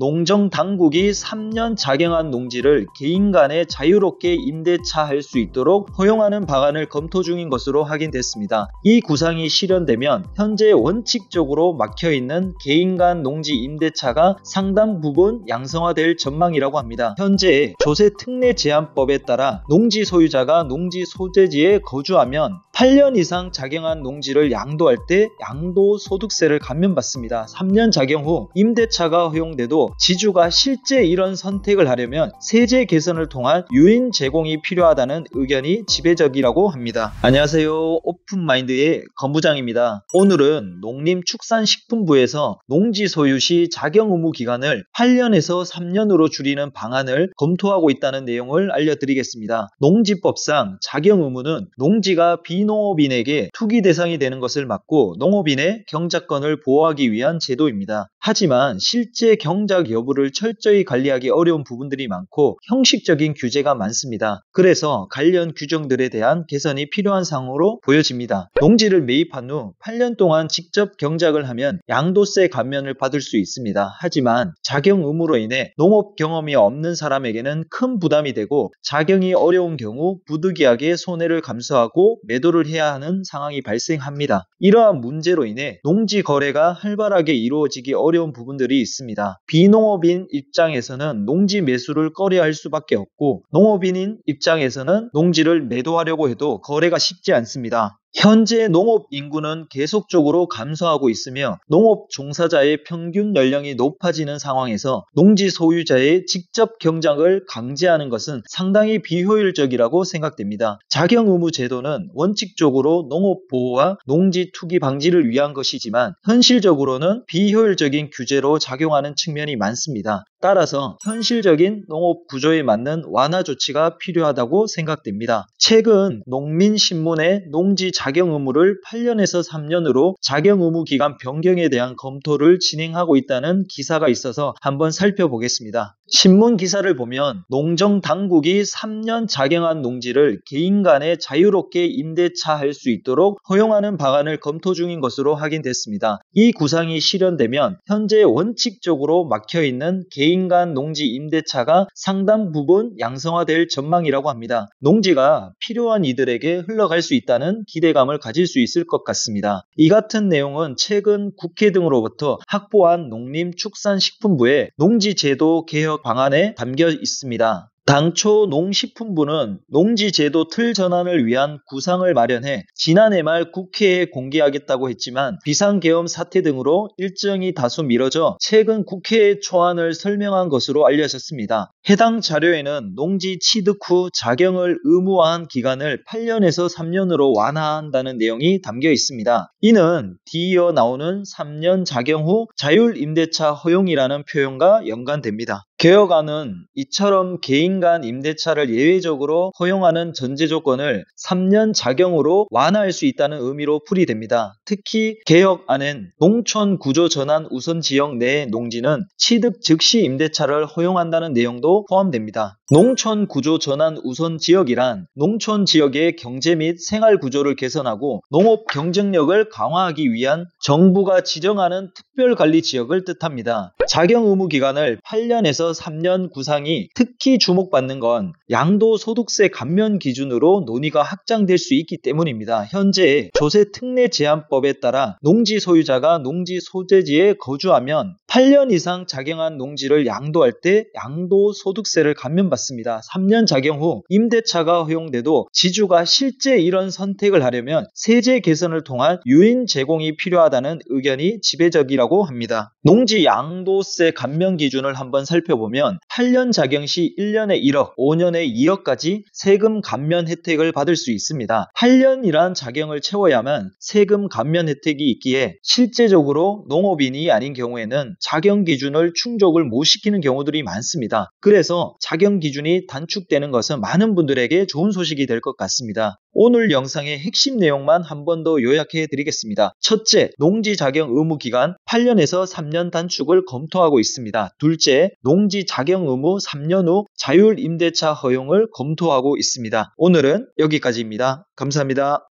농정 당국이 3년 작용한 농지를 개인 간에 자유롭게 임대차할 수 있도록 허용하는 방안을 검토 중인 것으로 확인됐습니다. 이 구상이 실현되면 현재 원칙적으로 막혀있는 개인 간 농지 임대차가 상당 부분 양성화될 전망이라고 합니다. 현재 조세특례제한법에 따라 농지 소유자가 농지 소재지에 거주하면 8년 이상 작용한 농지를 양도할 때 양도소득세를 감면받습니다. 3년 작용 후 임대차가 허용돼도 지주가 실제 이런 선택을 하려면 세제 개선을 통한 유인 제공이 필요하다는 의견이 지배적이라고 합니다. 안녕하세요. 오픈마인드의 건부장입니다. 오늘은 농림축산식품부에서 농지 소유 시 작용 의무 기간을 8년에서 3년으로 줄이는 방안을 검토하고 있다는 내용을 알려드리겠습니다. 농지법상 작용 의무는 농지가 비농업인에게 투기 대상이 되는 것을 막고 농업인의 경작권을 보호하기 위한 제도입니다. 하지만 실제 경작 여부를 철저히 관리하기 어려운 부분들이 많고 형식적인 규제가 많습니다. 그래서 관련 규정들에 대한 개선이 필요한 상황으로 보여집니다. 농지를 매입한 후 8년 동안 직접 경작을 하면 양도세 감면을 받을 수 있습니다. 하지만 작용 의무로 인해 농업 경험이 없는 사람에게는 큰 부담이 되고 작용이 어려운 경우 부득이하게 손해를 감수하고 매도를 해야 하는 상황이 발생합니다. 이러한 문제로 인해 농지 거래가 활발하게 이루어지기 어려운 부분들이 있습니다. 비농업인 입장에서는 농지 매수를 꺼려할 수밖에 없고 농업인인 입장에서는 농지를 매도하려고 해도 거래가 쉽지 않습니다. 현재 농업 인구는 계속적으로 감소하고 있으며 농업 종사자의 평균 연령이 높아지는 상황에서 농지 소유자의 직접 경작을 강제하는 것은 상당히 비효율적이라고 생각됩니다. 작용 의무 제도는 원칙적으로 농업 보호와 농지 투기 방지를 위한 것이지만 현실적으로는 비효율적인 규제로 작용하는 측면이 많습니다. 따라서 현실적인 농업 구조에 맞는 완화 조치가 필요하다고 생각됩니다. 최근 농민신문에 농지 작용 의무를 8년에서 3년으로 작용 의무 기간 변경에 대한 검토를 진행하고 있다는 기사가 있어서 한번 살펴보겠습니다. 신문 기사를 보면 농정 당국이 3년 작용한 농지를 개인 간에 자유롭게 임대차할 수 있도록 허용하는 방안을 검토 중인 것으로 확인됐습니다. 이 구상이 실현되면 현재 원칙적으로 막혀있는 개인 간 농지 임대차가 상당 부분 양성화될 전망이라고 합니다. 농지가 필요한 이들에게 흘러갈 수 있다는 기대감을 가질 수 있을 것 같습니다. 이 같은 내용은 최근 국회 등으로부터 확보한 농림축산식품부의 농지제도 개혁 방안에 담겨 있습니다. 당초 농식품부는 농지제도 틀 전환을 위한 구상을 마련해 지난해 말 국회에 공개하겠다고 했지만 비상계엄 사태 등으로 일정이 다소 미뤄져 최근 국회에 초안을 설명한 것으로 알려졌습니다. 해당 자료에는 농지 취득 후 작용을 의무화한 기간을 8년에서 3년으로 완화한다는 내용이 담겨 있습니다. 이는 뒤이어 나오는 3년 작용 후 자율임대차 허용이라는 표현과 연관됩니다. 개혁안은 이처럼 개인 간 임대차를 예외적으로 허용하는 전제 조건을 3년 작용으로 완화할 수 있다는 의미로 풀이됩니다. 특히 개혁안엔 농촌 구조 전환 우선 지역 내 농지는 취득 즉시 임대차를 허용한다는 내용도 포함됩니다. 농촌 구조 전환 우선 지역이란 농촌 지역의 경제 및 생활 구조를 개선하고 농업 경쟁력을 강화하기 위한 정부가 지정하는 특별관리 지역을 뜻합니다. 작용 의무 기간을 8년에서 3년 구상이 특히 주목받는 건 양도소득세 감면 기준으로 논의가 확장될 수 있기 때문입니다. 현재 조세특례제한법에 따라 농지 소유자가 농지 소재지에 거주하면 8년 이상 작용한 농지를 양도할 때 양도소득세를 감면받습니다. 3년 작용 후 임대차가 허용돼도 지주가 실제 이런 선택을 하려면 세제 개선을 통한 유인 제공이 필요하다는 의견이 지배적이라고 합니다. 농지 양도세 감면 기준을 한번 살펴보면 8년 작용 시 1년에 1억, 5년에 2억까지 세금 감면 혜택을 받을 수 있습니다. 8년이란 작용을 채워야만 세금 감면 혜택이 있기에 실제적으로 농업인이 아닌 경우에는 작용 기준을 충족을 못 시키는 경우들이 많습니다. 그래서 작용 기준이 단축되는 것은 많은 분들에게 좋은 소식이 될 것 같습니다. 오늘 영상의 핵심 내용만 한 번 더 요약해 드리겠습니다. 첫째, 농지 작용 의무 기간 8년에서 3년 단축을 검토하고 있습니다. 둘째, 농지 작용 의무 3년 후 자율 임대차 허용을 검토하고 있습니다. 오늘은 여기까지입니다. 감사합니다.